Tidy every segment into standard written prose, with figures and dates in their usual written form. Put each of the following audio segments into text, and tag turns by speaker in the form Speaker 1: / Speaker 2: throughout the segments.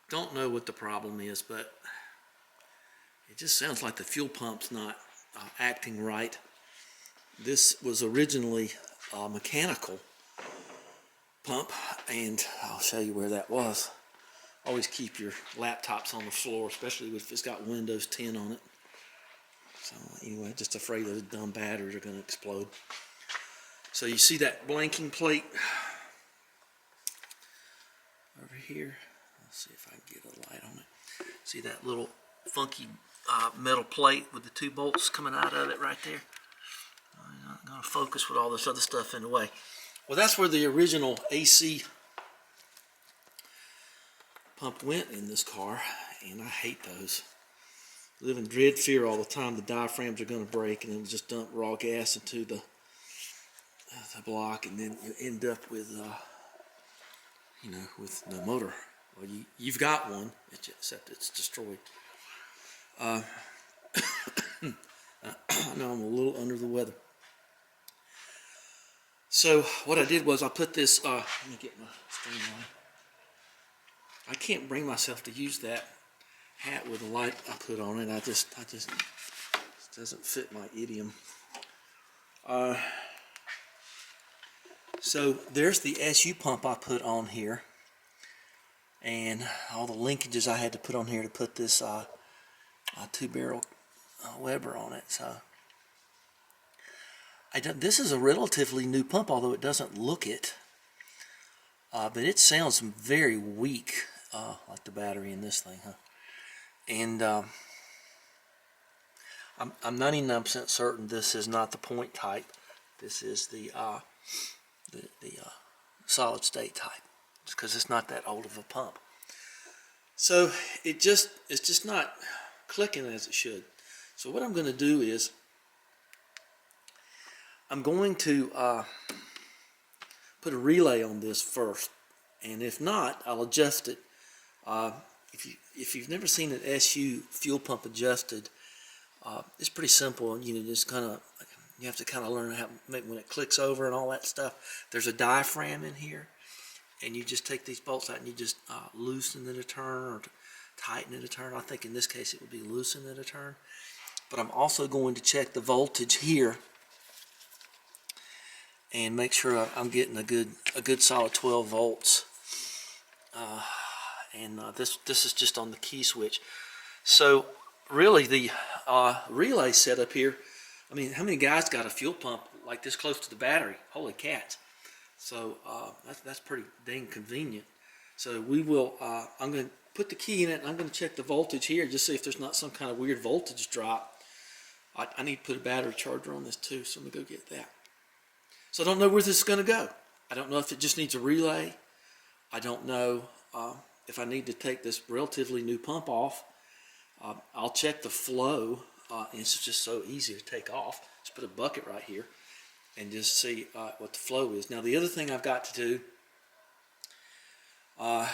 Speaker 1: don't know what the problem is, but it just sounds like the fuel pump's not acting right. This was originally a mechanical pump, and I'll show you where that was. Always keep your laptops on the floor, especially if it's got Windows 10 on it. So anyway, just afraid those dumb batteries are going to explode. So you see that blanking plate over here? Let's see if I can get a light on it. See that little funky metal plate with the 2 bolts coming out of it right there? I'm not going to focus with all this other stuff in the way. Well, that's where the original AC pump went in this car, and I hate those. I live in dread fear all the time the diaphragms are going to break, and it'll just dump raw gas into the block, and then you end up with with no motor. Well, you've got one, except it's destroyed. I know I'm a little under the weather. So what I did was I put this, let me get my stream on. I can't bring myself to use that hat with the light I put on it. I just it doesn't fit my idiom. So there's the SU pump I put on here, and all the linkages I had to put on here to put this 2-barrel Weber on it. So this is a relatively new pump, although it doesn't look it. But it sounds very weak, like the battery in this thing, huh? And I'm 99% certain this is not the point type. This is the solid state type, because it's not that old of a pump. So it's just not clicking as it should. So what I'm going to do is I'm going to put a relay on this first, and if not, I'll adjust it. If you've never seen an SU fuel pump adjusted, it's pretty simple. You have to kind of learn how to make when it clicks over and all that stuff. There's a diaphragm in here, and you just take these bolts out and you just loosen it a turn or tighten it a turn. I think in this case it would be loosen it a turn. But I'm also going to check the voltage here and make sure I'm getting a good solid 12 volts. This is just on the key switch. So really the relay setup here, I mean, how many guys got a fuel pump like this close to the battery? Holy cats. So that's pretty dang convenient. So we will, I'm going to put the key in it, and I'm going to check the voltage here, just see if there's not some kind of weird voltage drop. I need to put a battery charger on this too, so I'm going to go get that. So I don't know where this is going to go. I don't know if it just needs a relay. I don't know if I need to take this relatively new pump off. I'll check the flow. And it's just so easy to take off. Just put a bucket right here and just see what the flow is. Now the other thing I've got to do, I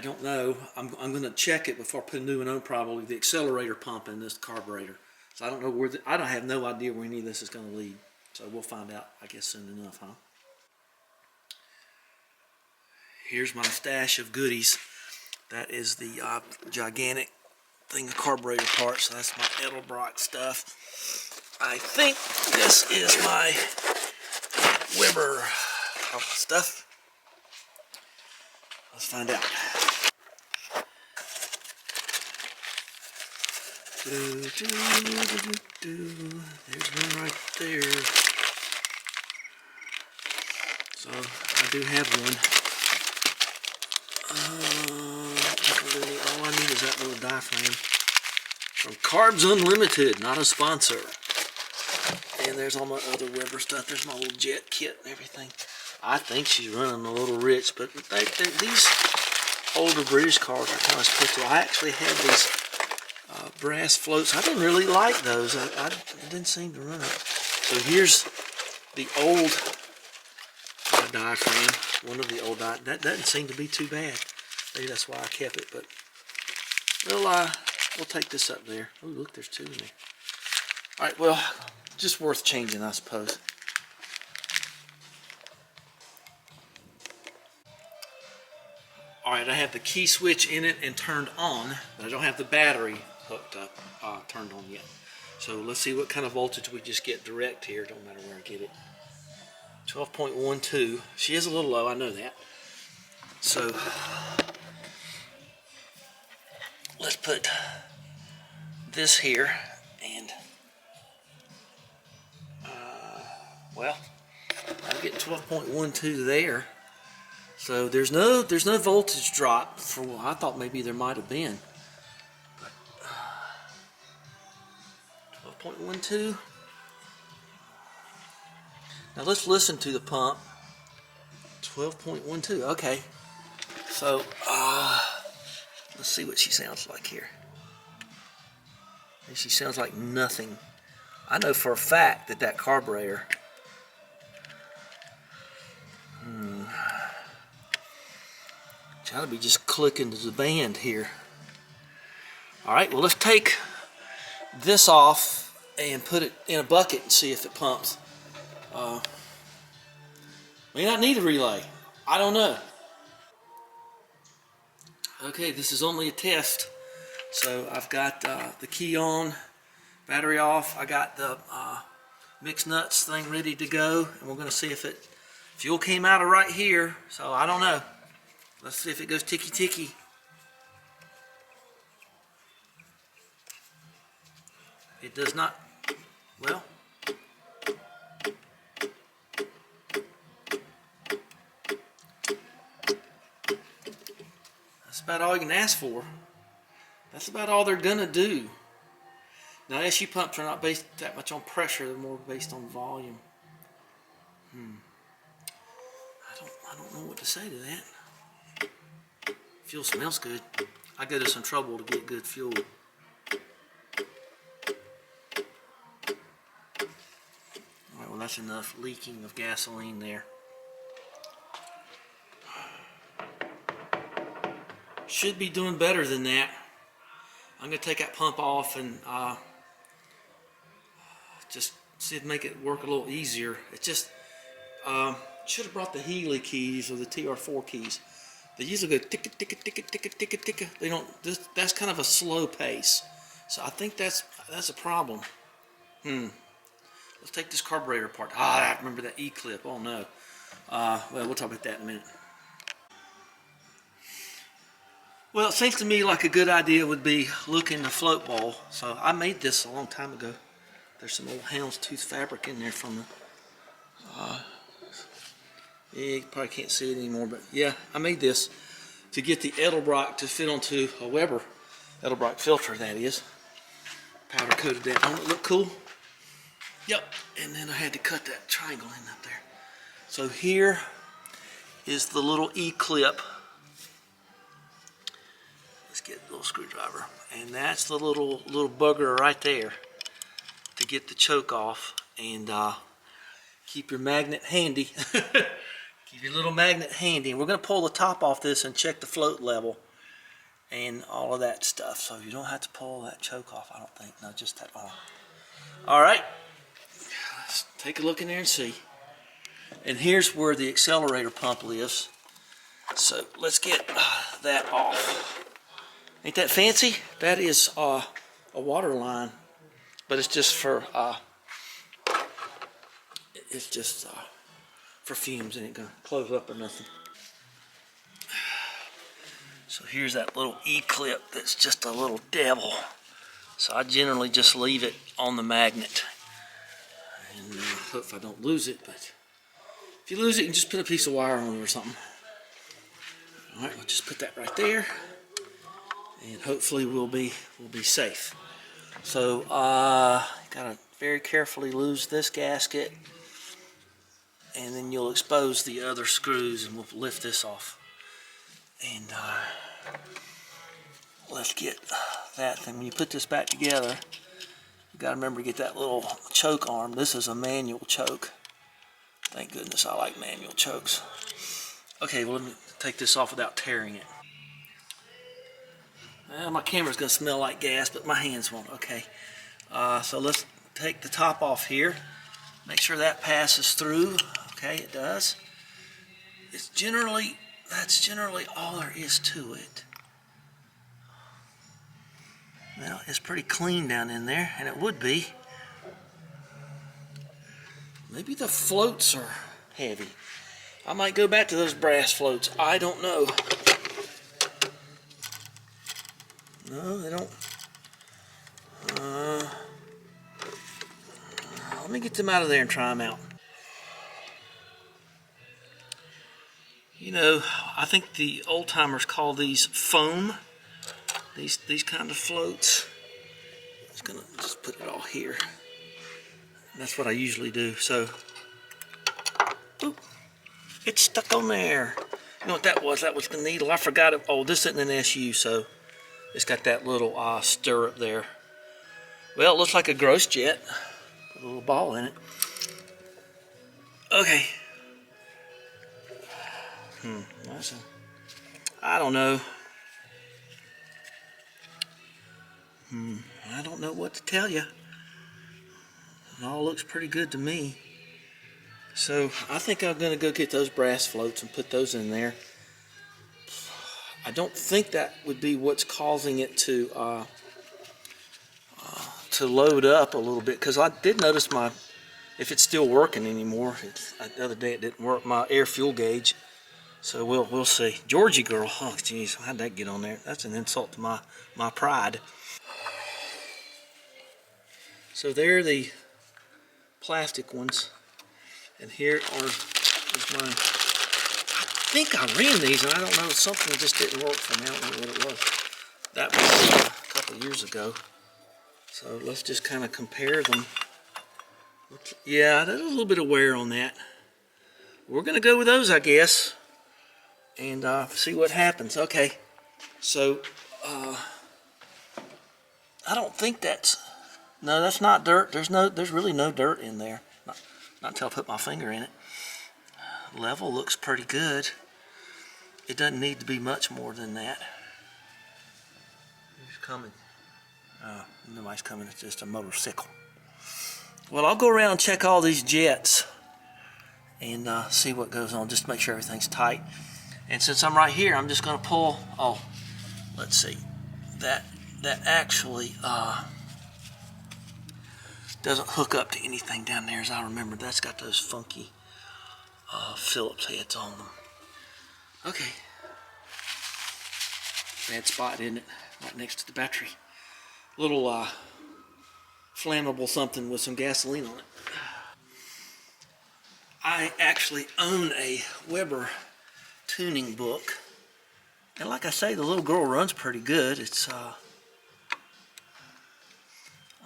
Speaker 1: don't know. I'm going to check it before I put a new one on, probably the accelerator pump in this carburetor. So I don't know where I don't have no idea where any of this is going to lead. So we'll find out, I guess, soon enough, huh? Here's my stash of goodies. That is the gigantic thing of carburetor parts. So that's my Edelbrock stuff. I think this is my Weber stuff. Let's find out. There's one right there. So I do have one. All I need is that little diaphragm from Carbs Unlimited, not a sponsor. And there's all my other Weber stuff. There's my little jet kit and everything. I think she's running a little rich, but these older British cars are kind of special. I actually had these brass floats. I didn't really like those. I didn't seem to run it. So here's the old diaphragm. One of the old that doesn't seem to be too bad. Maybe that's why I kept it, but we'll take this up there. Oh, look, there's two in there. All right, well, just worth changing, I suppose. All right, I have the key switch in it and turned on, but I don't have the battery hooked up, turned on yet. So let's see what kind of voltage we just get direct here. Don't matter where I get it. 12.12. She is a little low, I know that. So let's put this here, and well, I'm getting 12.12 there. So there's no voltage drop for what I thought maybe there might have been. But 12.12. Now let's listen to the pump. 12.12. Okay. So let's see what she sounds like here. And she sounds like nothing. I know for a fact that that carburetor. Got to be just clicking to the band here. All right, well, let's take this off and put it in a bucket and see if it pumps. May not need a relay. I don't know. Okay, this is only a test. So I've got the key on, battery off. I got the mixed nuts thing ready to go, and we're going to see if fuel came out of right here. So I don't know. Let's see if it goes ticky-ticky. It does not. Well, that's about all you can ask for. That's about all they're gonna do. Now, SU pumps are not based that much on pressure; they're more based on volume. I don't know what to say to that. Fuel smells good. I go to some trouble to get good fuel. Alright, well, that's enough leaking of gasoline there. Should be doing better than that. I'm going to take that pump off and just see if make it work a little easier. It just should have brought the Healy keys or the TR4 keys. They usually go ticka ticka ticka ticka ticka ticka. They don't. That's kind of a slow pace. So I think that's a problem. Let's take this carburetor apart. I remember that E-clip. Oh no. Well, we'll talk about that in a minute. Well, it seems to me like a good idea would be looking the float bowl. So I made this a long time ago. There's some old houndstooth fabric in there from the. Yeah, you probably can't see it anymore, but yeah, I made this to get the Edelbrock to fit onto a Weber Edelbrock filter, that is. Powder coated that. Don't it look cool? Yep. And then I had to cut that triangle in up there. So here is the little E-clip. Let's get a little screwdriver. And that's the little bugger right there to get the choke off. And keep your magnet handy. Keep your little magnet handy. We're going to pull the top off this and check the float level and all of that stuff. So you don't have to pull that choke off, I don't think. No, just that arm. All right. Let's take a look in there and see. And here's where the accelerator pump lives. So let's get that off. Ain't that fancy? That is a water line, but it's just for for fumes. It ain't gonna close up or nothing. So here's that little E-clip that's just a little devil. So I generally just leave it on the magnet. And hope I don't lose it, but if you lose it, you can just put a piece of wire on it or something. Alright, we'll just put that right there. And hopefully we'll be safe. So gotta very carefully lose this gasket. And then you'll expose the other screws and we'll lift this off. And let's get that thing. When you put this back together, you got to remember to get that little choke arm. This is a manual choke. Thank goodness I like manual chokes. Okay, well, let me take this off without tearing it. Well, my camera's going to smell like gas, but my hands won't. Okay, so let's take the top off here. Make sure that passes through. Okay, it does. It's generally that's generally all there is to it. Well, it's pretty clean down in there, and it would be. Maybe the floats are heavy. I might go back to those brass floats. I don't know. No, they don't. Let me get them out of there and try them out. You know, I think the old timers call these foam. These kind of floats. I'm just gonna just put it all here. That's what I usually do. So, oop, it's stuck on there. You know what that was? That was the needle. I forgot it. Oh, this isn't an SU, so it's got that little stirrup there. Well, it looks like a gross jet. Put a little ball in it. Okay. I don't know. I don't know what to tell you. It all looks pretty good to me. So I think I'm going to go get those brass floats and put those in there. I don't think that would be what's causing it to load up a little bit, because I did notice if it's still working anymore. The other day it didn't work, my air fuel gauge. So we'll see. Georgie girl, oh jeez, how'd that get on there? That's an insult to my pride. So there are the plastic ones, and here is mine. I think I ran these, and I don't know, something just didn't work for me. I don't know what it was. That was a couple of years ago. So let's just kind of compare them. Yeah, there's a little bit of wear on that. We're going to go with those, I guess, and see what happens. Okay, so I don't think no, that's not dirt. There's really no dirt in there. Not until I put my finger in it. Level looks pretty good. It doesn't need to be much more than that. Who's coming? Nobody's coming. It's just a motorcycle. Well, I'll go around and check all these jets and see what goes on, just to make sure everything's tight. And since I'm right here, I'm just going to pull. Oh, let's see. That actually doesn't hook up to anything down there, as I remember. That's got those funky Phillips heads on them. Okay. Bad spot, isn't it? Right next to the battery. Little flammable something with some gasoline on it. I actually own a Weber tuning book, and like I say, the little girl runs pretty good. It's I'm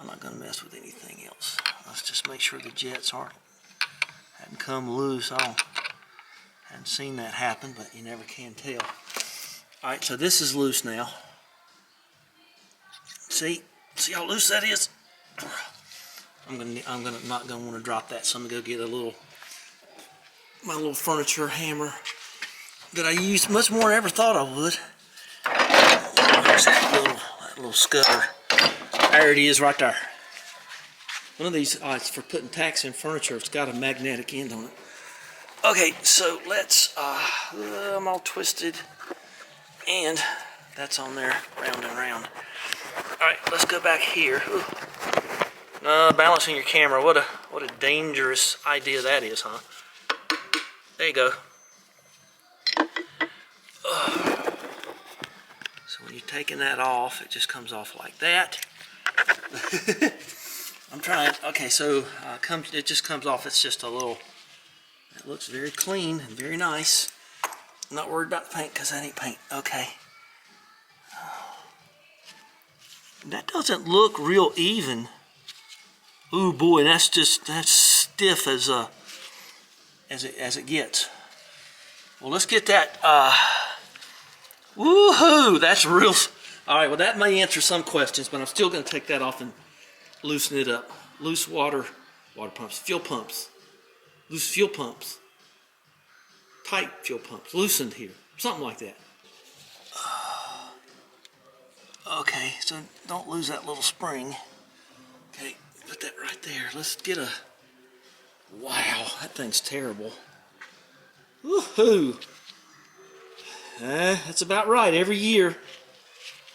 Speaker 1: not going to mess with anything else. Let's just make sure the jets hadn't come loose. I hadn't seen that happen, but you never can tell. All right, so this is loose now. See how loose that is? I'm not gonna want to drop that, so I'm gonna go get my little furniture hammer that I used much more than I ever thought I would. There's that little scudder. There it is, right there. One of these, it's for putting tacks in furniture. It's got a magnetic end on it. Okay, so let's. I'm all twisted, and that's on there, round and round. All right, let's go back here. Balancing your camera. What a dangerous idea that is, huh? There you go. So when you're taking that off, it just comes off like that. I'm trying. Okay, so it just comes off. It's just a little. It looks very clean and very nice. I'm not worried about the paint because that ain't paint. Okay. That doesn't look real even. Ooh boy, that's stiff as it gets. Well, let's get that. Woohoo! That's real. All right. Well, that may answer some questions, but I'm still going to take that off and loosen it up. Loose water pumps, fuel pumps, loose fuel pumps, tight fuel pumps, loosened here, something like that. Okay, so don't lose that little spring. Okay, put that right there. Let's get a. Wow, that thing's terrible. Woohoo! That's about right. Every year,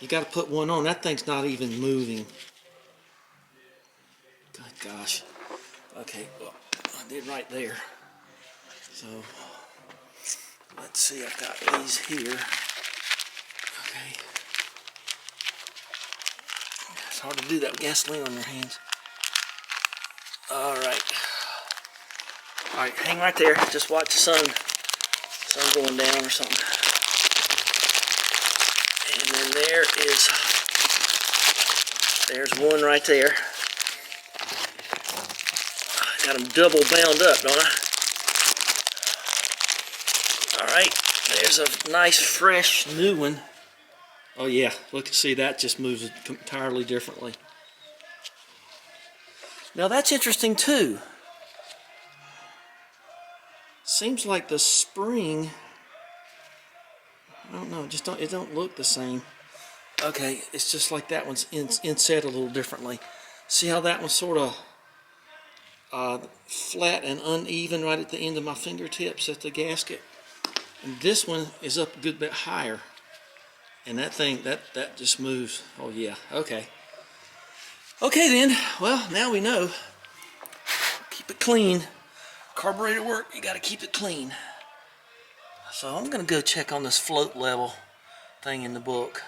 Speaker 1: you got to put one on. That thing's not even moving. Good gosh. Okay, well, I did right there. So, let's see. I've got these here. Okay. It's hard to do that with gasoline on your hands. All right. All right, hang right there. Just watch the sun going down or something. And then there's one right there. I got them double bound up, don't I? All right, there's a nice fresh new one. Oh yeah, look, see, that just moves entirely differently. Now that's interesting too. Seems like the spring, I don't know, it don't look the same. Okay, it's just like that one's inset a little differently. See how that one's sort of flat and uneven right at the end of my fingertips at the gasket. And this one is up a good bit higher. And that thing, that just moves. Oh yeah, okay. Okay then, well, now we know. Keep it clean. Carburetor work, you gotta keep it clean. So I'm gonna go check on this float level thing in the book.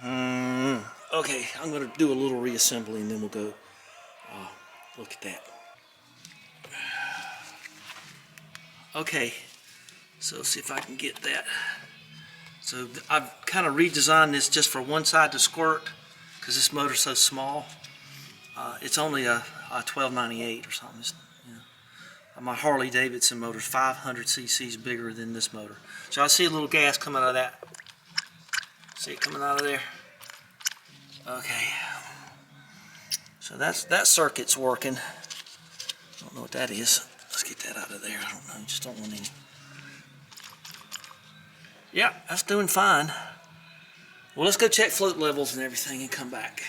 Speaker 1: Okay, I'm gonna do a little reassembly and then we'll go look at that. Okay, so see if I can get that. So I've kind of redesigned this just for one side to squirt because this motor's so small. It's only a 1298 or something. My Harley Davidson motor's 500 cc's bigger than this motor. So I see a little gas coming out of that. See it coming out of there? Okay. So that circuit's working. I don't know what that is. Let's get that out of there. I don't know. Just don't want any. Yeah, that's doing fine. Well, let's go check float levels and everything and come back.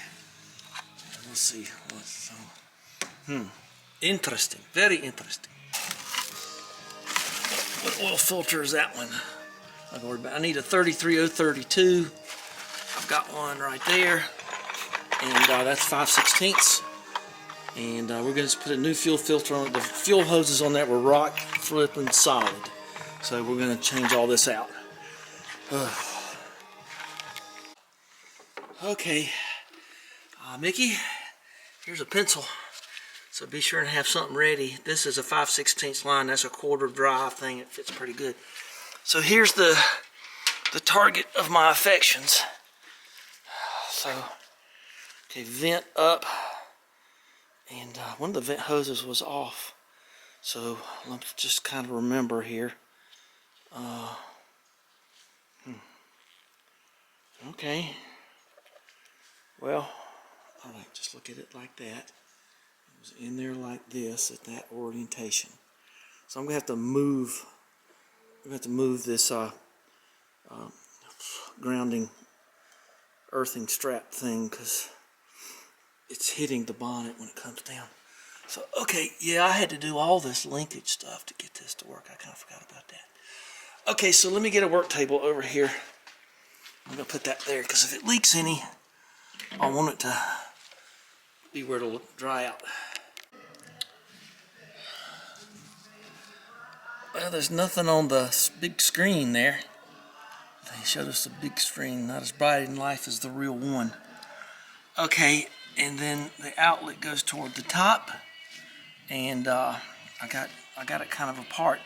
Speaker 1: Let's see. Interesting. Very interesting. What oil filter is that one? I need a 33032. I've got one right there. And that's 5/16. And we're going to put a new fuel filter on it. The fuel hoses on that were rock flipping solid. So we're going to change all this out. Okay, Mickey, here's a pencil. So be sure and have something ready. This is a 5/16 line. That's a quarter drive thing. It fits pretty good. So here's the target of my affections. So, okay, vent up. And one of the vent hoses was off. So let's just kind of remember here. Okay. Well, all right, just look at it like that. It was in there like this at that orientation. So I'm gonna have to move. I'm gonna have to move this grounding, earthing strap thing because it's hitting the bonnet when it comes down. So okay, yeah, I had to do all this linkage stuff to get this to work. I kind of forgot about that. Okay, so let me get a work table over here. I'm gonna put that there because if it leaks any, I want it to be where it'll dry out. Well, there's nothing on the big screen there. They showed us the big screen, not as bright in life as the real one. Okay, and then the outlet goes toward the top, and I got it kind of apart.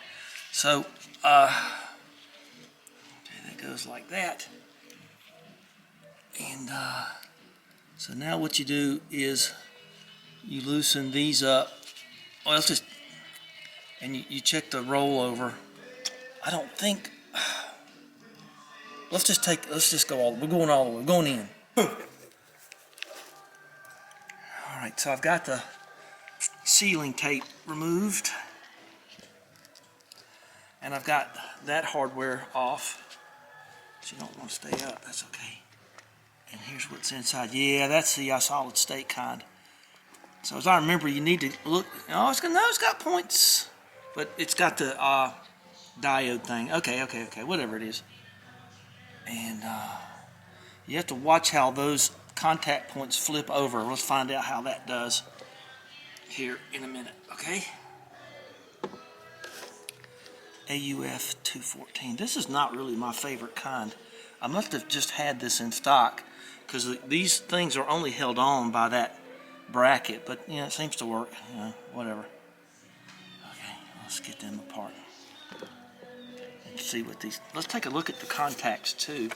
Speaker 1: So okay, that goes like that. And so now what you do is you loosen these up. Well, let's just, and you check the rollover. I don't think, let's just go all, we're going all the way, we're going in. All right, so I've got the sealing tape removed. And I've got that hardware off. But you don't want to stay up, that's okay. And here's what's inside. Yeah, that's the solid state kind. So as I remember, you need to look. Oh, it's got points, but it's got the diode thing. Okay, whatever it is. And you have to watch how those contact points flip over. Let's find out how that does here in a minute, okay? AUF 214. This is not really my favorite kind. I must have just had this in stock because these things are only held on by that bracket, but you know, it seems to work. You know, whatever. Okay, let's get them apart and see what these. Let's take a look at the contacts too.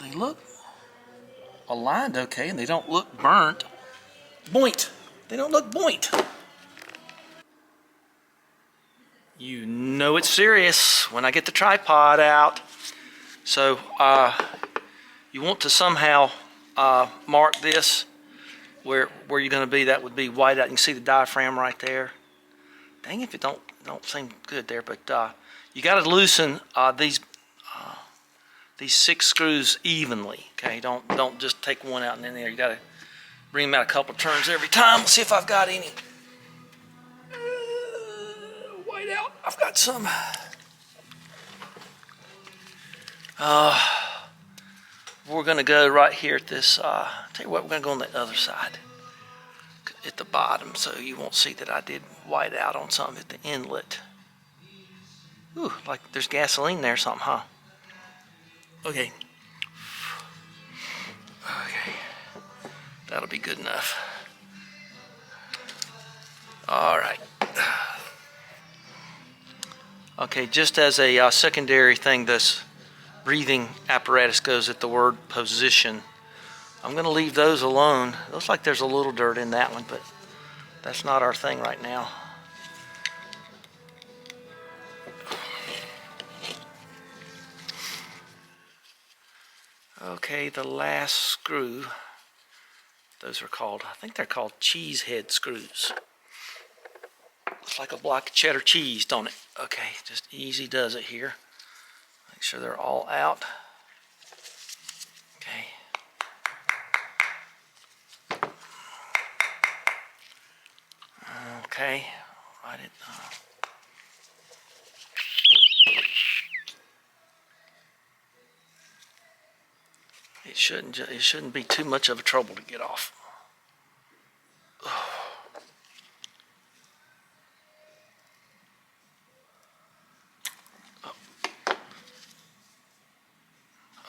Speaker 1: They look aligned okay, and they don't look burnt. Boint. They don't look boint. You know it's serious when I get the tripod out. So you want to somehow mark this where you're going to be. That would be white out. You can see the diaphragm right there. Dang if it don't seem good there, but you got to loosen these 6 screws evenly. Okay, don't just take one out and then there. You got to bring them out a couple turns every time. Let's see if I've got any white out. I've got some. We're going to go right here at this. Tell you what, we're going to go on the other side at the bottom, so you won't see that I did white out on something at the inlet. Ooh, like there's gasoline there or something, huh? Okay. Okay. That'll be good enough. All right. Okay, just as a secondary thing, this breathing apparatus goes at the word position. I'm going to leave those alone. Looks like there's a little dirt in that one, but that's not our thing right now. Okay, the last screw. Those are called, I think they're called cheese head screws. Looks like a block of cheddar cheese, don't it? Okay, just easy does it here. Make sure they're all out. Okay. Okay. Write it. It shouldn't be too much of a trouble to get off.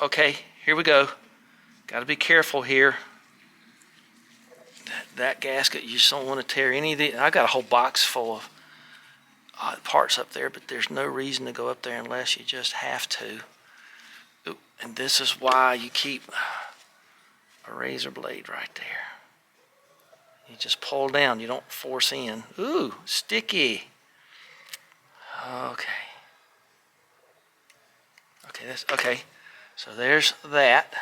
Speaker 1: Okay, here we go. Got to be careful here. That gasket, you just don't want to tear any of the. I got a whole box full of parts up there, but there's no reason to go up there unless you just have to. Ooh, and this is why you keep a razor blade right there. You just pull down, you don't force in. Ooh, sticky. Okay. Okay, that's okay. So there's that.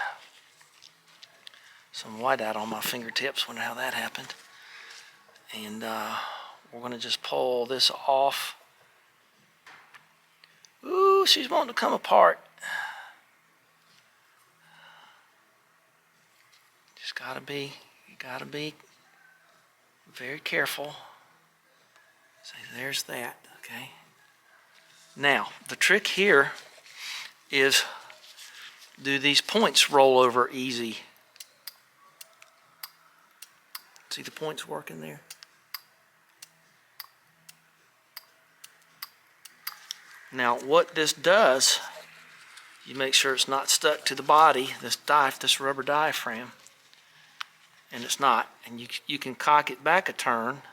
Speaker 1: Some white out on my fingertips. Wonder how that happened. And we're going to just pull this off. Ooh, she's wanting to come apart. Just you gotta be very careful. So there's that, okay. Now, the trick here is, do these points roll over easy? See the points working there? Now, what this does, you make sure it's not stuck to the body, this rubber diaphragm, and it's not. And you can cock it back a turn,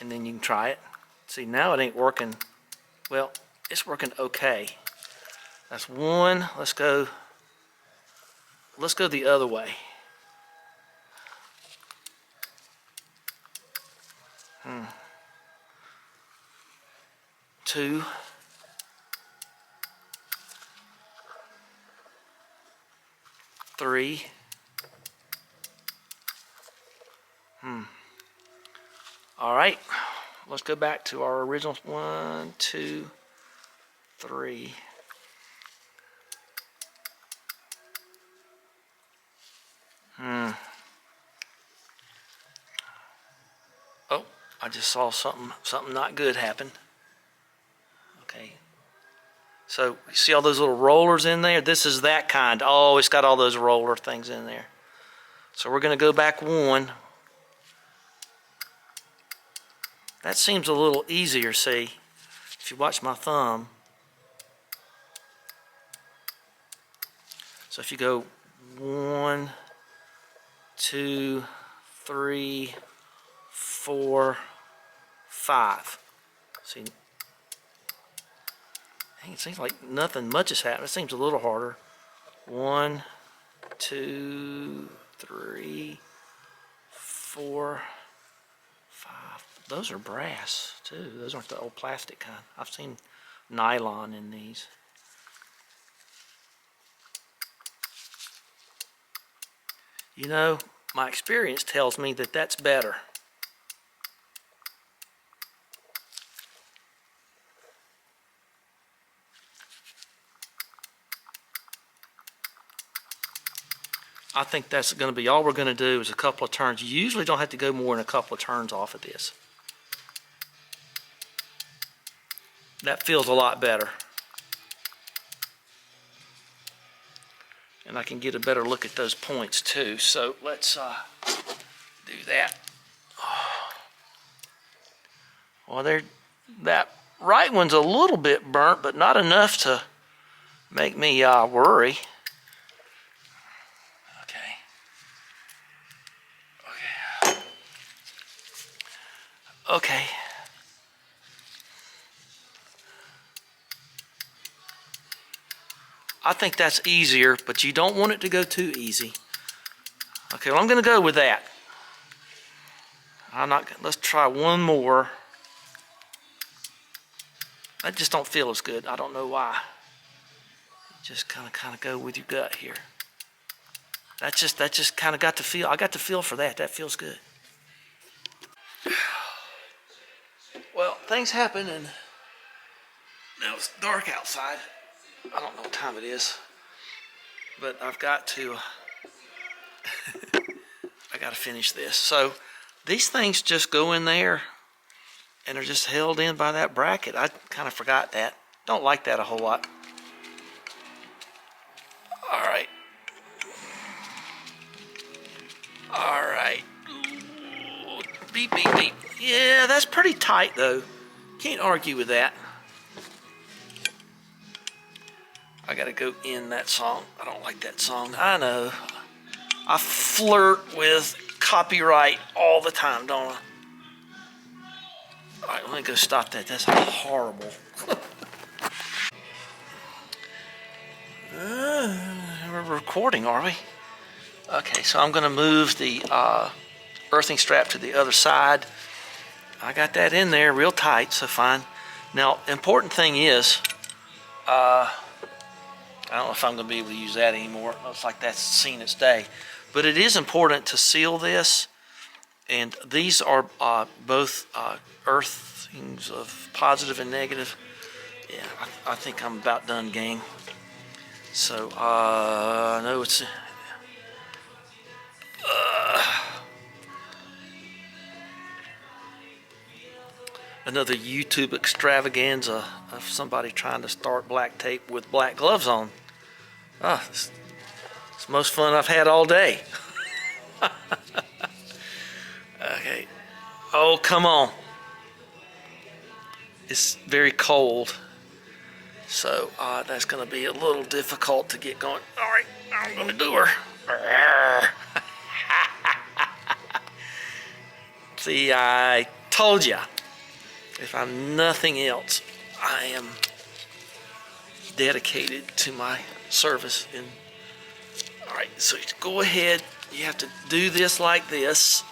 Speaker 1: and then you can try it. See, now it ain't working. Well, it's working okay. That's one. Let's go the other way. 2. 3. All right, let's go back to our original 1, 2, 3. I just saw something not good happen. Okay. So you see all those little rollers in there? This is that kind. Oh, it's got all those roller things in there. So we're going to go back one. That seems a little easier, see, if you watch my thumb. So if you go 1, 2, 3, 4, 5. See, it seems like nothing much has happened. It seems a little harder. 1, 2, 3, 4, 5. Those are brass too. Those aren't the old plastic kind. I've seen nylon in these. You know, my experience tells me that that's better. I think that's going to be all we're going to do is a couple of turns. You usually don't have to go more than a couple of turns off of this. That feels a lot better. And I can get a better look at those points too. So let's do that. Well, that right one's a little bit burnt, but not enough to make me worry. Okay. I think that's easier, but you don't want it to go too easy. Okay, well, I'm going to go with that. Let's try one more. I just don't feel as good. I don't know why. Just kind of go with your gut here. That just kind of got the feel. I got the feel for that. That feels good. Well, things happen, and now it's dark outside. I don't know what time it is, but I've got to I got to finish this. So these things just go in there and are just held in by that bracket. I kind of forgot that. Don't like that a whole lot. All right. All right. Ooh, beep, beep, beep. Yeah, that's pretty tight, though. Can't argue with that. I gotta go in that song. I don't like that song. I know. I flirt with copyright all the time, don't I? All right, let me go stop that. That's horrible. We're recording, are we? Okay, so I'm gonna move the earthing strap to the other side. I got that in there real tight, so fine. Now, important thing is, I don't know if I'm going to be able to use that anymore. It looks like that's seen its day. But it is important to seal this. And these are both earthings of positive and negative. Yeah, I think I'm about done, gang. So, I know it's... another YouTube extravaganza of somebody trying to start black tape with black gloves on. It's the most fun I've had all day. Okay. Oh, come on. It's very cold. So that's going to be a little difficult to get going. All right, I'm going to do her. See, I told you. If I'm nothing else, I am dedicated to my service. All right, so go ahead. You have to do this like this.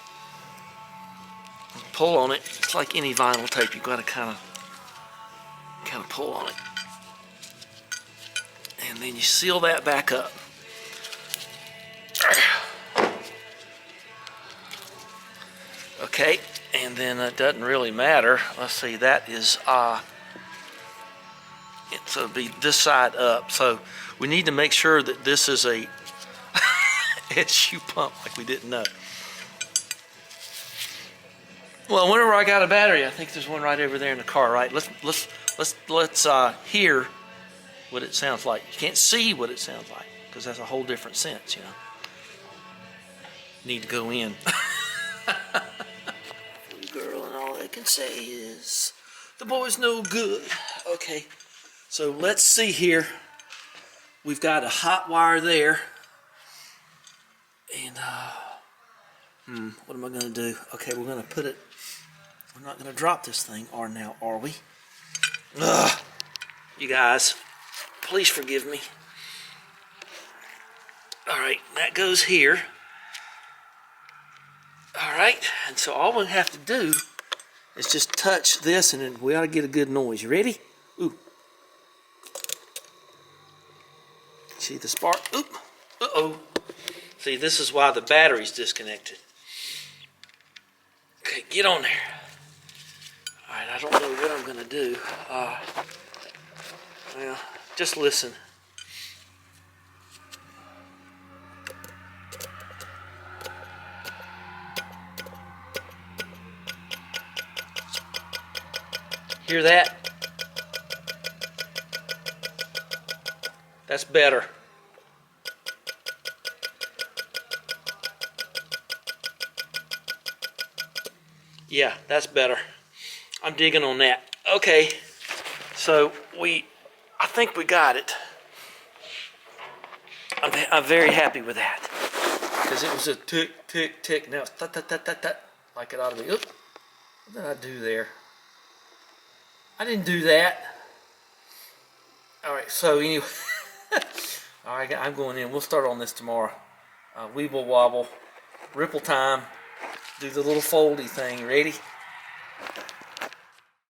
Speaker 1: Pull on it. It's like any vinyl tape. You've got to kind of pull on it. And then you seal that back up. Okay. And then it doesn't really matter. Let's see, that is, it'll be this side up. So we need to make sure that this is a SU pump like we didn't know. Well, whenever I got a battery, I think there's one right over there in the car. Right? Let's hear what it sounds like. You can't see what it sounds like because that's a whole different sense, you know. Need to go in. Girl, and all I can say is the boy's no good. Okay, so let's see here. We've got a hot wire there, and what am I gonna do? Okay, we're gonna put it. We're not gonna drop this thing, or now are we? Ugh. You guys, please forgive me. All right, that goes here. All right, and so all we have to do is just touch this, and then we ought to get a good noise. You ready? Ooh. See the spark? Oop. Uh-oh. See, this is why the battery's disconnected. Okay, get on there. All right, I don't know what I'm going to do. Well, just listen. Hear that? That's better. Yeah, that's better. I'm digging on that. Okay, so I think we got it. I'm very happy with that because it was a tick, tick, tick. Now it's tut, tut, tut, tut, tut, like it ought to be. Oop. What did I do there? I didn't do that. All right, so anyway, all right, I'm going in. We'll start on this tomorrow. Weeble wobble, ripple time, do the little foldy thing. Ready?